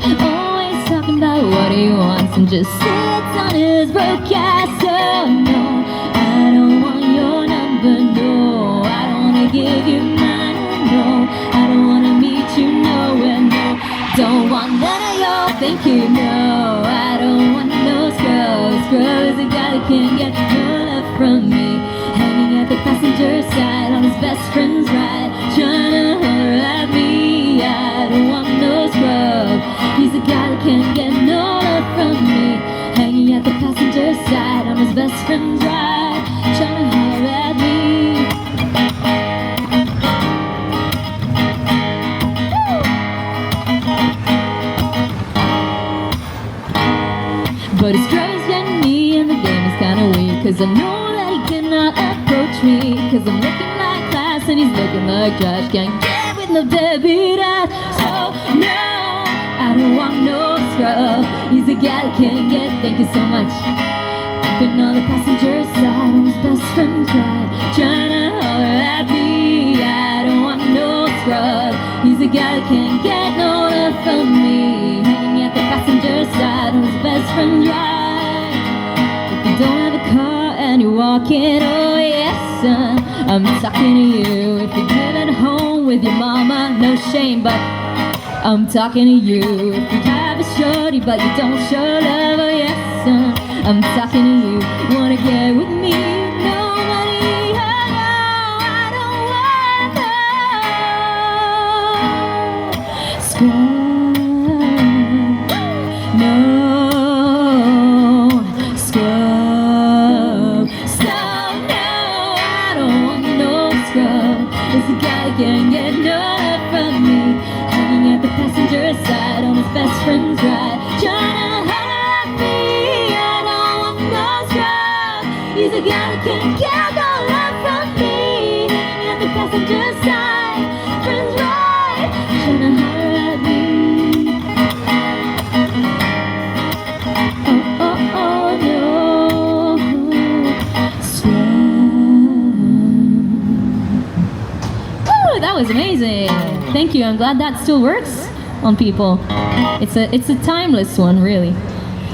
always talking about what he wants and just sits on his broke ass. Oh no, I don't want your number, no, I don't wanna give you mine, no, I don't wanna meet you nowhere, no, don't want none of your thank you, no, I don't want no scrubs. Scrub is a guy that can't get no love from me, hanging at the passenger side on his best friend's ride, trying to holler at me. I don't want no scrub. He's a guy that can't get no love from me, hanging at the passenger side on his best friend's ride, trying to holler at me. But his scrub is getting me and the game is kinda weird, cause I know that he cannot approach me, cause I'm looking like class and he's looking like trash. Can't get with no deadbeat ass. So no, I don't want no scrub. He's a guy that can't get, thank you so much. Been on the passenger side on his best friend's ride, trying to holler at me. I don't want no scrub. He's a guy that can't get no love from me, hanging at the passenger side on his best friend's ride. If you don't have a car and you're walking, oh yes son, I'm talking to you. If you're living home with your mama, no shame, but I'm talking to you. If you have a shorty but you don't show love, oh yes son, I'm talking to you. Wanna get with me? Nobody, oh no, I don't want no scrub. No scrub. Stop, no, I don't want no scrub. It's a guy that can't get no love from me, hanging at the passenger side on his best friend's ride, trying to holler at me. I don't want no scrub. He's a guy that can't get no love from me, hanging at the passenger side, friend's ride, trying to holler at me. Oh, oh, oh, no scrub. Woo, that was amazing. Thank you. I'm glad that still works on people. It's a timeless one, really.